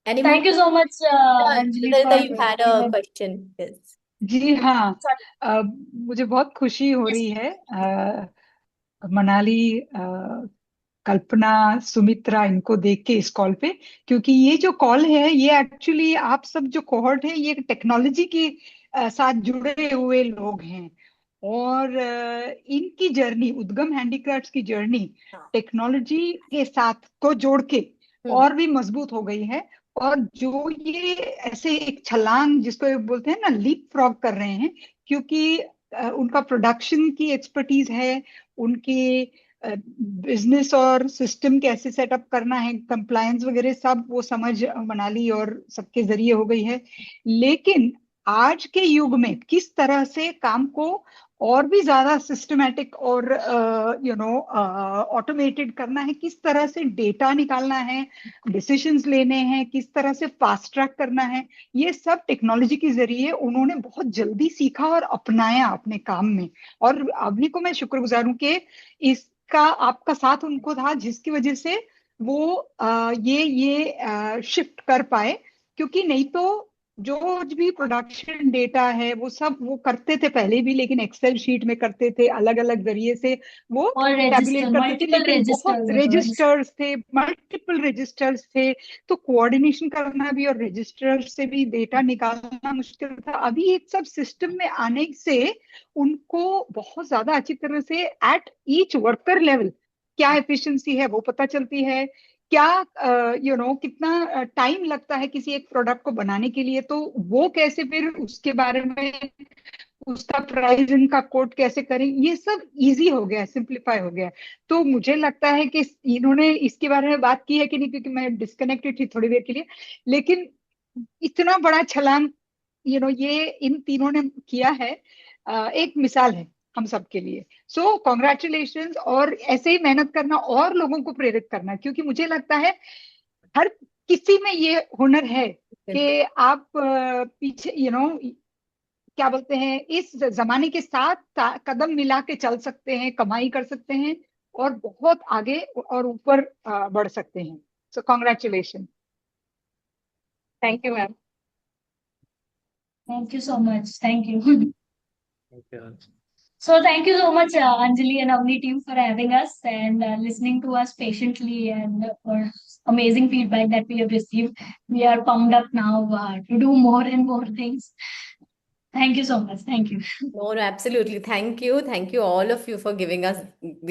Any more? Thank you so much Yeah, Anjali Lita, for you had a question. Yes. जी हाँ। मुझे बहुत खुशी हो रही है मनाली, कल्पना, सुमित्रा इनको देख के इस कॉल पे, क्योंकि ये जो कॉल है ये एक्चुअली आप सब जो कोहॉर्ट है ये टेक्नोलॉजी के साथ जुड़े हुए लोग हैं। और इनकी जर्नी, उद्गम हैंडीक्राफ्ट्स की जर्नी हाँ. टेक्नोलॉजी के साथ को जोड़ के हम्म. और भी मजबूत हो गई है। और जो ये ऐसे एक छलांग जिसको ये बोलते हैं ना, लीप फ्रॉग कर रहे हैं, क्योंकि उनका प्रोडक्शन की एक्सपर्टीज है, उनके बिजनेस और सिस्टम कैसे सेटअप करना है, कंप्लायंस वगैरह सब वो समझ मनाली और सबके जरिए हो गई है। लेकिन आज के युग में किस तरह से काम को और भी ज्यादा सिस्टमेटिक और ऑटोमेटेड करना है, किस तरह से डेटा निकालना है, डिसीजंस लेने हैं, किस तरह से फास्ट ट्रैक करना है, ये सब टेक्नोलॉजी के जरिए उन्होंने बहुत जल्दी सीखा और अपनाया अपने काम में। और अवनी को मैं शुक्रगुजार हूं कि इसका आपका साथ उनको था, जिसकी वजह से वो ये शिफ्ट कर पाए। क्योंकि नहीं तो जो भी प्रोडक्शन डेटा है वो सब वो करते थे पहले भी, लेकिन एक्सेल शीट में करते थे, अलग अलग जरिए से वो और रजिस्टर, टैबुलेट करते थे, मल्टीपल लेकिन बहुत रजिस्टर्स। रजिस्टर्स थे, मल्टीपल रजिस्टर्स थे। तो कोऑर्डिनेशन करना भी और रजिस्टर से भी डेटा निकालना मुश्किल था। अभी एक सब सिस्टम में आने से उनको बहुत ज्यादा अच्छी तरह से एट ईच वर्कर लेवल क्या एफिशिएंसी है वो पता चलती है, क्या कितना टाइम लगता है किसी एक प्रोडक्ट को बनाने के लिए, तो वो कैसे फिर उसके बारे में उसका प्राइस इनका कोट कैसे करें, ये सब इजी हो गया, सिंप्लीफाई हो गया। तो मुझे लगता है कि इन्होंने इसके बारे में बात की है कि नहीं, क्योंकि मैं डिस्कनेक्टेड थी थोड़ी देर के लिए। लेकिन इतना बड़ा छलांग ये इन तीनों ने किया है। एक मिसाल है, हम सबके लिए। सो कॉन्ग्रेचुलेशन, और ऐसे ही मेहनत करना और लोगों को प्रेरित करना, क्योंकि मुझे लगता है हर किसी में ये हुनर है कि आप पीछे क्या बोलते हैं, इस जमाने के साथ कदम मिला के चल सकते हैं, कमाई कर सकते हैं और बहुत आगे और ऊपर बढ़ सकते हैं। So congratulation. Thank you ma'am. Thank you so much. Thank you. Thank you. So thank you so much, Anjali and Avni team, for having us and listening to us patiently, and for amazing feedback that we have received. We are pumped up now to do more and more things. Thank you so much. Thank you. No, no, absolutely. Thank you. Thank you, all of you, for giving us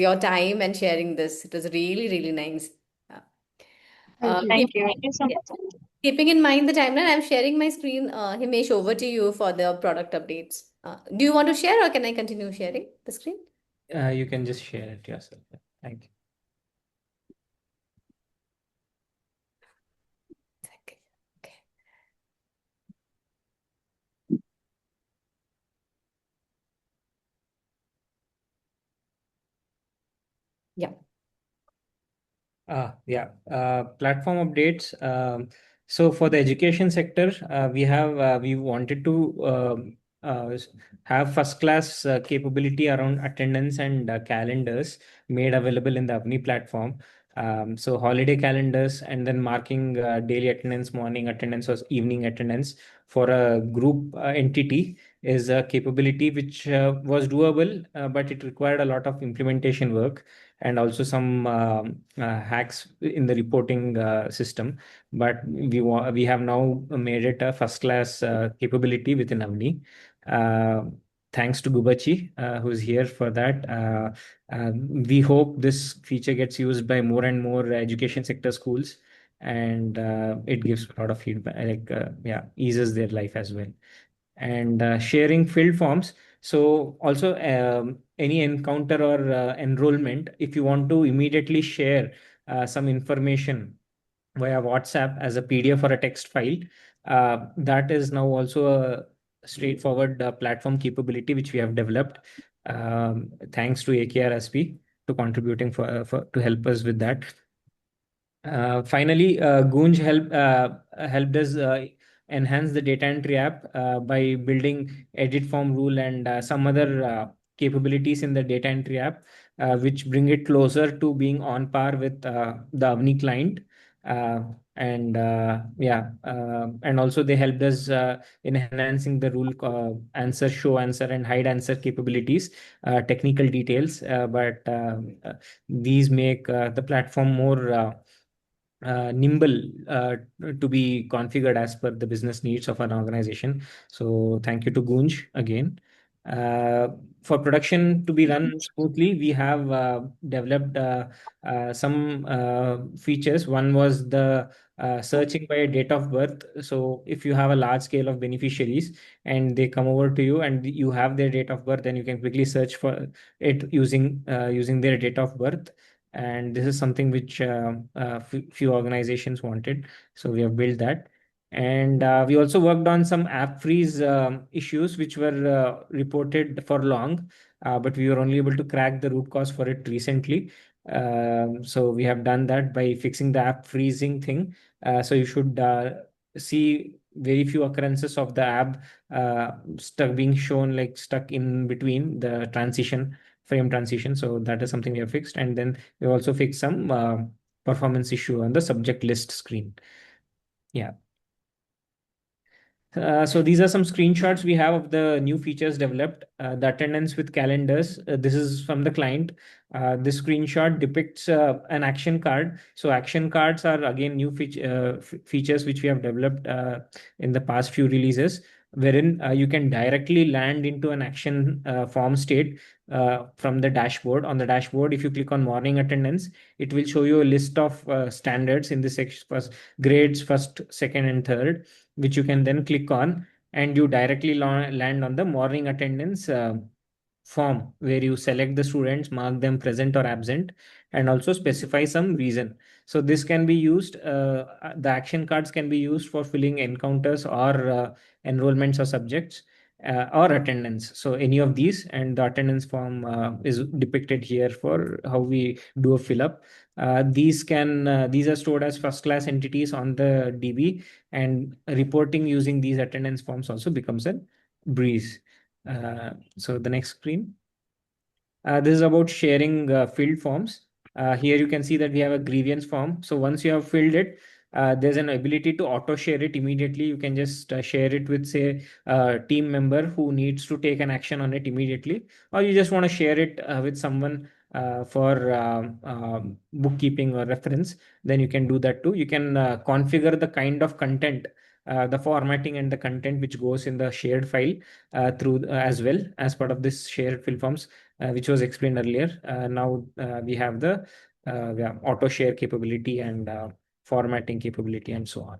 your time and sharing this. It was really, really nice. Yeah. Thank you. Thank you. Thank you so Yeah. much. Keeping in mind the timeline, I'm sharing my screen. Himesh, over to you for the product updates. Do you want to share, or can I continue sharing the screen? You can just share it yourself. Thank you. Okay. Okay. Yeah. Platform updates. So for the education sector, we wanted to have first class capability around attendance and calendars made available in the Avni platform. So holiday calendars and then marking daily attendance, morning attendance or evening attendance for a group entity is a capability which was doable, but it required a lot of implementation work and also some hacks in the reporting system. But we have now made it a first class capability within Avni. Thanks to Gubachi, who's here for that. We hope this feature gets used by more and more education sector schools, and it gives a lot of feedback, eases their life as well. And sharing filled forms. So also any encounter or enrollment, if you want to immediately share some information via WhatsApp as a PDF or a text file, that is now also a straightforward platform capability which we have developed. Thanks to AKRSP to contributing to help us with that. Finally, Goonj helped us enhance the data entry app by building edit form rule and some other capabilities in the data entry app, which bring it closer to being on par with the Avni client. And also they helped us in enhancing the rule answer, show answer, and hide answer capabilities, technical details, but these make the platform more nimble to be configured as per the business needs of an organization. So thank you to Gunj again. For production to be run smoothly, we have developed some features. One was the searching by date of birth. So if you have a large scale of beneficiaries and they come over to you and you have their date of birth, then you can quickly search for it using their date of birth. And this is something which few organizations wanted, so we have built that. And we also worked on some app freeze issues which were reported for long, but we were only able to crack the root cause for it recently. So we have done that by fixing the app freezing thing. So you should see very few occurrences of the app stuck being shown, like stuck in between the frame transition. So that is something we have fixed. And then we also fixed some performance issue on the subject list screen. Yeah. So these are some screenshots we have of the new features developed. The attendance with calendars. This is from the client. This screenshot depicts an action card. So action cards are again new features which we have developed in the past few releases, wherein you can directly land into an action form state from the dashboard. On the dashboard, if you click on morning attendance, it will show you a list of standards in this section, first grades, first, second, and third, which you can then click on, and you directly land on the morning attendance form, where you select the students, mark them present or absent, and also specify some reason. So this can be used, the action cards can be used for filling encounters or enrollments or subjects. or attendance. So any of these, and the attendance form is depicted here for how we do a fill up. These are stored as first class entities on the DB, and reporting using these attendance forms also becomes a breeze. So the next screen. This is about sharing filled forms. Here you can see that we have a grievance form. So once you have filled it, there's an ability to auto share it immediately. You can just share it with, say, a team member who needs to take an action on it immediately, or you just want to share it with someone for bookkeeping or reference. Then you can do that too. You can configure the kind of content, the formatting and the content which goes in the shared file through as well as part of this shared fill forms, which was explained earlier. Now we have the auto share capability and formatting capability and so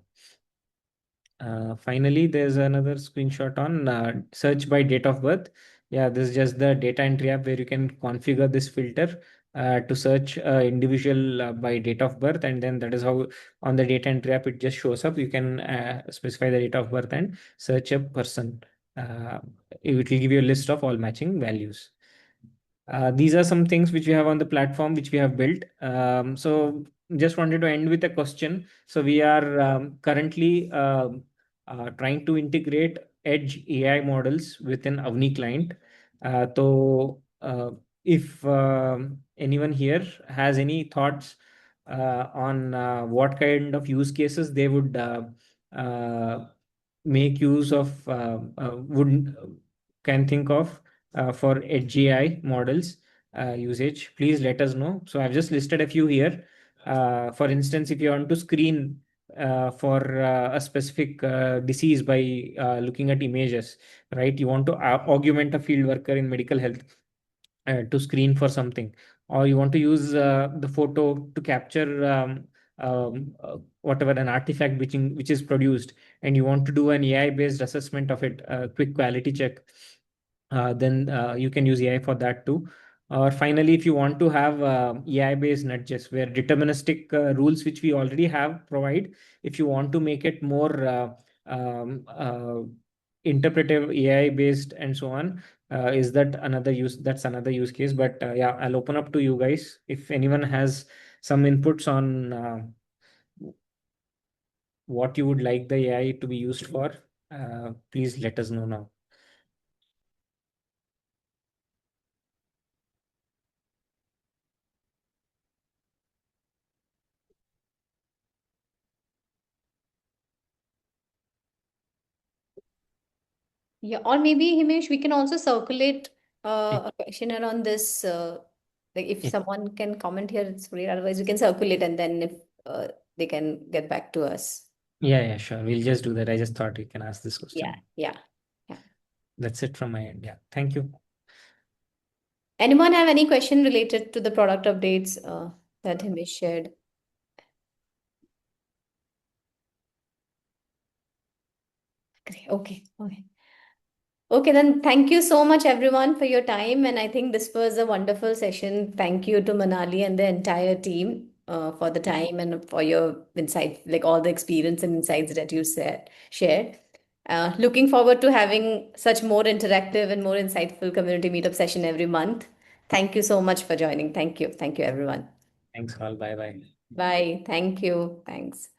on. Finally, there's another screenshot on search by date of birth. Yeah, this is just the data entry app where you can configure this filter to search individual by date of birth, and then that is how on the data entry app it just shows up. You can specify the date of birth and search a person. It will give you a list of all matching values. These are some things which we have on the platform which we have built. So just wanted to end with a question. So we are currently trying to integrate edge AI models within Avni client. So if anyone here has any thoughts on what kind of use cases they would make use of, would can think of for edge AI models usage, please let us know. So I've just listed a few here. For instance, if you want to screen for a specific disease by looking at images, right? You want to augment a field worker in medical health to screen for something, or you want to use the photo to capture whatever an artifact which is produced, and you want to do an AI based assessment of it, a quick quality check, then you can use AI for that too. Or finally, if you want to have AI-based nudges where deterministic rules which we already have provide, if you want to make it more interpretive, AI-based, and so on, is that another use? That's another use case. But yeah, I'll open up to you guys if anyone has some inputs on what you would like the AI to be used for. Please let us know now. Yeah, or maybe Himesh, we can also circulate a questionnaire on this. Like if Yeah. someone can comment here, it's great. Otherwise, we can circulate and then if they can get back to us. Yeah, sure. We'll just do that. I just thought you can ask this question. Yeah. That's it from my end. Yeah. Thank you. Anyone have any question related to the product updates that Himesh shared? Okay. Okay, then thank you so much everyone for your time. And I think this was a wonderful session. Thank you to Manali and the entire team for the time and for your insight, like all the experience and insights that you shared. Looking forward to having such more interactive and more insightful community meetup session every month. Thank you so much for joining. Thank you. Thank you, everyone. Thanks all. Bye bye. Bye. Thank you. Thanks.